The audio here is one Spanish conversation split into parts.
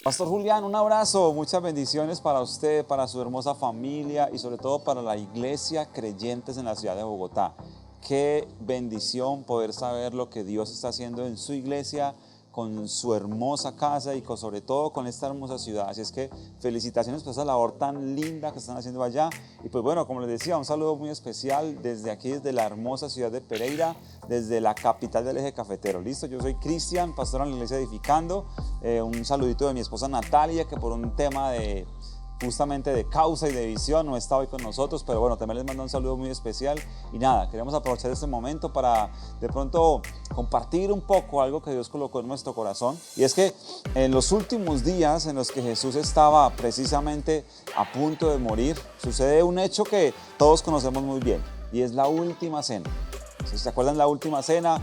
Pastor Julián, un abrazo, muchas bendiciones para usted, para su hermosa familia y sobre todo para la iglesia Creyentes en la ciudad de Bogotá. Qué bendición poder saber lo que Dios está haciendo en su iglesia, con su hermosa casa y sobre todo con esta hermosa ciudad. Así es que felicitaciones por esa labor tan linda que están haciendo allá. Y pues bueno, como les decía, un saludo muy especial desde aquí, desde la hermosa ciudad de Pereira, desde la capital del eje cafetero. Listo, yo soy Cristian, pastor en la iglesia Edificando. Un saludito de mi esposa Natalia, que por un tema justamente de causa y de visión no está hoy con nosotros, pero bueno, también les mando un saludo muy especial. Y nada, queremos aprovechar este momento para de pronto compartir un poco algo que Dios colocó en nuestro corazón. Y es que en los últimos días en los que Jesús estaba precisamente a punto de morir, sucede un hecho que todos conocemos muy bien, y es la última cena. Si se acuerdan, la última cena,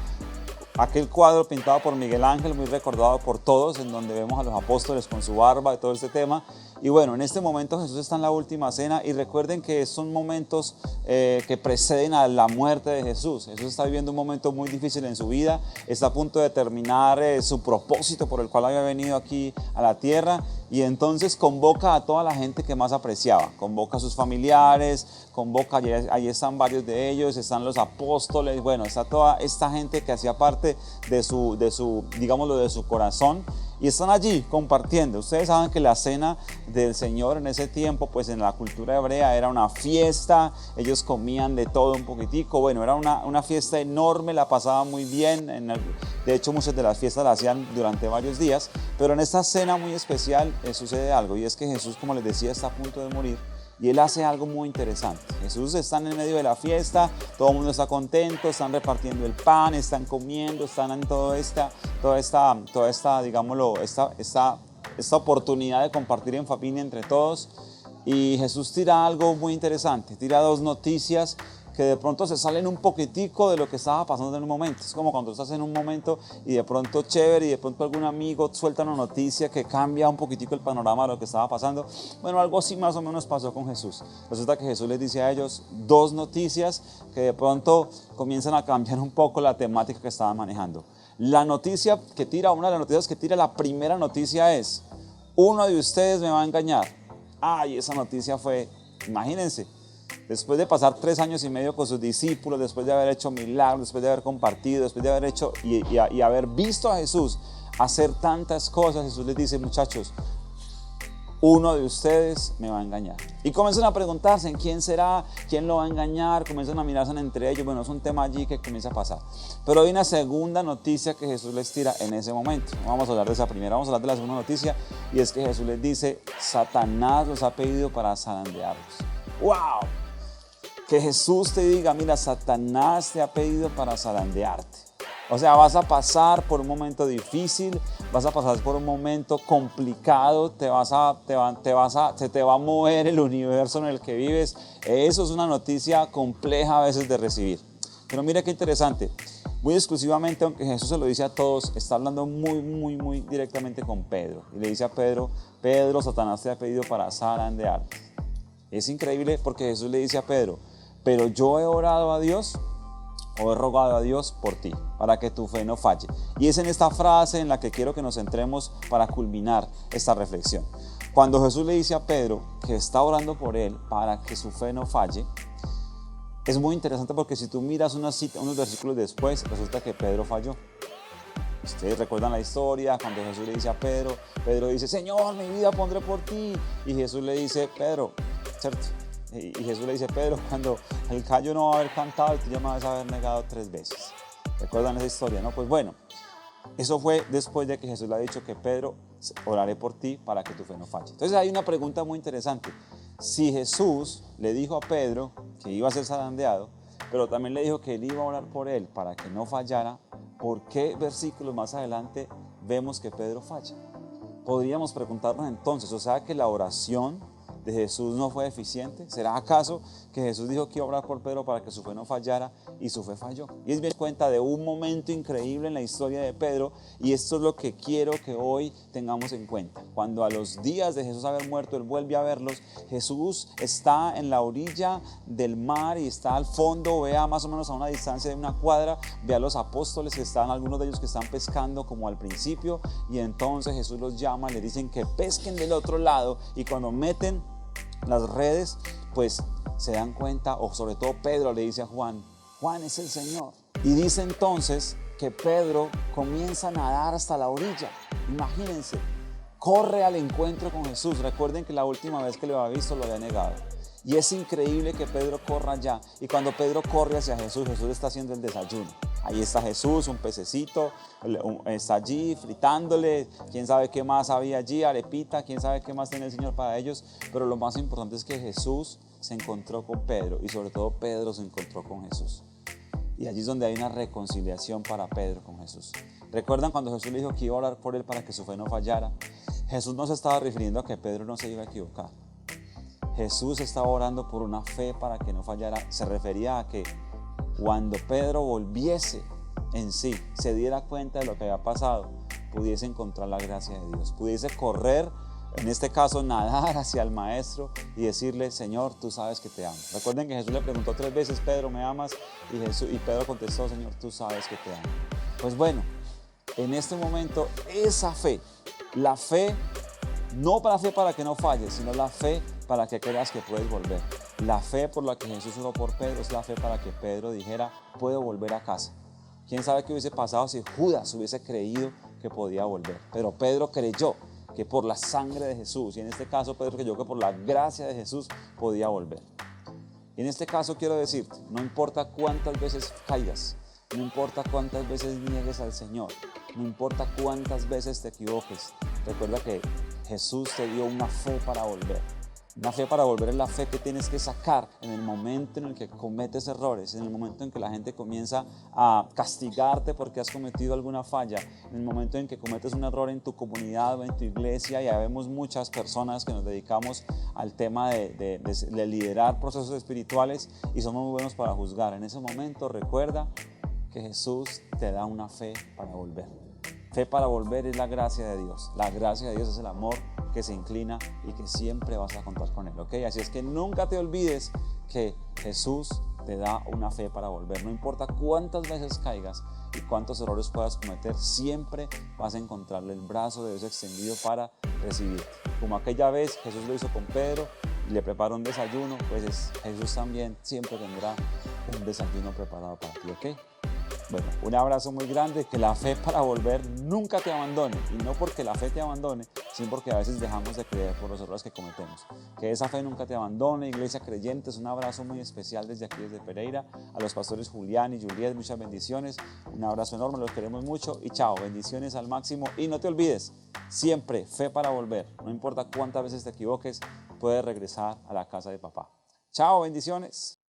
aquel cuadro pintado por Miguel Ángel, muy recordado por todos, en donde vemos a los apóstoles con su barba y todo este tema. Y bueno, en este momento Jesús está en la última cena, y recuerden que son momentos que preceden a la muerte de Jesús. Jesús está viviendo un momento muy difícil en su vida, está a punto de terminar su propósito por el cual había venido aquí a la tierra, y entonces convoca a toda la gente que más apreciaba, convoca a sus familiares, convoca, ahí están varios de ellos, están los apóstoles, bueno, está toda esta gente que hacía parte de su corazón, y están allí compartiendo. Ustedes saben que la cena del Señor en ese tiempo, pues en la cultura hebrea era una fiesta, ellos comían de todo un poquitico, bueno, era una fiesta enorme, la pasaban muy bien, de hecho muchas de las fiestas las hacían durante varios días, pero en esta cena muy especial sucede algo, y es que Jesús, como les decía, está a punto de morir. Y Él hace algo muy interesante. Jesús está en el medio de la fiesta, todo el mundo está contento, están repartiendo el pan, están comiendo, están en toda esta digámoslo, esta oportunidad de compartir en familia entre todos. Y Jesús tira algo muy interesante, tira dos noticias que de pronto se salen un poquitico de lo que estaba pasando en un momento. Es como cuando estás en un momento y de pronto chévere, y de pronto algún amigo suelta una noticia que cambia un poquitico el panorama de lo que estaba pasando. Bueno, algo así más o menos pasó con Jesús. Resulta que Jesús les dice a ellos dos noticias que de pronto comienzan a cambiar un poco la temática que estaban manejando. Una de las noticias que tira, la primera noticia es: uno de ustedes me va a engañar. Ay, esa noticia fue, imagínense, después de pasar 3 años y medio con sus discípulos, después de haber hecho milagros, después de haber compartido, después de haber hecho y haber visto a Jesús hacer tantas cosas, Jesús les dice: muchachos, uno de ustedes me va a engañar. Y comienzan a preguntarse en quién será, quién lo va a engañar, comienzan a mirarse entre ellos. Bueno, es un tema allí que comienza a pasar. Pero hay una segunda noticia que Jesús les tira en ese momento. No vamos a hablar de esa primera, vamos a hablar de la segunda noticia, y es que Jesús les dice: Satanás los ha pedido para zarandearlos. ¡Wow! Que Jesús te diga: mira, Satanás te ha pedido para zarandearte. O sea, vas a pasar por un momento difícil, vas a pasar por un momento complicado, se te va a mover el universo en el que vives. Eso es una noticia compleja a veces de recibir. Pero mira qué interesante. Muy exclusivamente, aunque Jesús se lo dice a todos, está hablando muy directamente con Pedro. Y le dice a Pedro: Pedro, Satanás te ha pedido para zarandearte. Es increíble porque Jesús le dice a Pedro: pero yo he orado a Dios, o he rogado a Dios por ti, para que tu fe no falle. Y es en esta frase en la que quiero que nos centremos para culminar esta reflexión. Cuando Jesús le dice a Pedro que está orando por él para que su fe no falle, es muy interesante porque si tú miras unos versículos después, resulta que Pedro falló. Ustedes recuerdan la historia, cuando Jesús le dice a Pedro, Pedro dice: Señor, mi vida pondré por ti. Y Jesús le dice: Pedro, ¿cierto? Y Jesús le dice: Pedro, cuando el gallo no va a haber cantado, tú ya me vas a haber negado 3 veces. ¿Recuerdan esa historia, no? Pues bueno, eso fue después de que Jesús le ha dicho que Pedro, oraré por ti para que tu fe no falle. Entonces hay una pregunta muy interesante. Si Jesús le dijo a Pedro que iba a ser zarandeado, pero también le dijo que él iba a orar por él para que no fallara, ¿por qué versículos más adelante vemos que Pedro falla? Podríamos preguntarnos entonces, o sea que la oración de Jesús no fue eficiente? ¿Será acaso que Jesús dijo que iba a orar por Pedro para que su fe no fallara y su fe falló? Y es bien cuenta de un momento increíble en la historia de Pedro, y esto es lo que quiero que hoy tengamos en cuenta. Cuando a los días de Jesús haber muerto, Él vuelve a verlos, Jesús está en la orilla del mar y está al fondo, vea más o menos a una distancia de una cuadra, ve a los apóstoles que están, algunos de ellos que están pescando como al principio, y entonces Jesús los llama, le dicen que pesquen del otro lado, y cuando meten las redes, pues se dan cuenta, o sobre todo Pedro le dice a Juan, Juan es el Señor. Y dice entonces que Pedro comienza a nadar hasta la orilla. Imagínense, corre al encuentro con Jesús. Recuerden que la última vez que lo había visto lo había negado. Y es increíble que Pedro corra allá. Y cuando Pedro corre hacia Jesús, Jesús está haciendo el desayuno. Ahí está Jesús, un pececito, está allí fritándole, quién sabe qué más había allí, arepita, quién sabe qué más tiene el Señor para ellos. Pero lo más importante es que Jesús se encontró con Pedro, y sobre todo Pedro se encontró con Jesús. Y allí es donde hay una reconciliación para Pedro con Jesús. ¿Recuerdan cuando Jesús le dijo que iba a orar por él para que su fe no fallara? Jesús no se estaba refiriendo a que Pedro no se iba a equivocar. Jesús estaba orando por una fe para que no fallara. Se refería a que cuando Pedro volviese en sí, se diera cuenta de lo que había pasado, pudiese encontrar la gracia de Dios, pudiese correr, en este caso nadar hacia el Maestro y decirle, Señor, tú sabes que te amo. Recuerden que Jesús le preguntó 3 veces, Pedro, ¿me amas? Y Pedro contestó, Señor, tú sabes que te amo. Pues bueno, en este momento esa fe, la fe, no la fe para que no falles, sino la fe para que creas que puedes volver. La fe por la que Jesús oró por Pedro es la fe para que Pedro dijera, puedo volver a casa. ¿Quién sabe qué hubiese pasado si Judas hubiese creído que podía volver? Pero Pedro creyó que por la sangre de Jesús, y en este caso Pedro creyó que por la gracia de Jesús podía volver. Y en este caso quiero decirte, no importa cuántas veces caigas, no importa cuántas veces niegues al Señor, no importa cuántas veces te equivoques, recuerda que Jesús te dio una fe para volver. Una fe para volver es la fe que tienes que sacar en el momento en el que cometes errores, en el momento en que la gente comienza a castigarte porque has cometido alguna falla, en el momento en que cometes un error en tu comunidad o en tu iglesia. Ya vemos muchas personas que nos dedicamos al tema de liderar procesos espirituales y somos muy buenos para juzgar. En ese momento recuerda que Jesús te da una fe para volver. Fe para volver es la gracia de Dios. La gracia de Dios es el amor que se inclina y que siempre vas a contar con Él, ¿ok? Así es que nunca te olvides que Jesús te da una fe para volver. No importa cuántas veces caigas y cuántos errores puedas cometer, siempre vas a encontrarle el brazo de Dios extendido para recibirte. Como aquella vez Jesús lo hizo con Pedro y le preparó un desayuno, pues Jesús también siempre tendrá un desayuno preparado para ti, ¿ok? Bueno, un abrazo muy grande, que la fe para volver nunca te abandone, y no porque la fe te abandone, sino porque a veces dejamos de creer por los errores que cometemos. Que esa fe nunca te abandone, iglesia creyentes. Un abrazo muy especial desde aquí, desde Pereira, a los pastores Julián y Juliet, muchas bendiciones, un abrazo enorme, los queremos mucho y chao, bendiciones al máximo. Y no te olvides, siempre fe para volver, no importa cuántas veces te equivoques, puedes regresar a la casa de papá. Chao, bendiciones.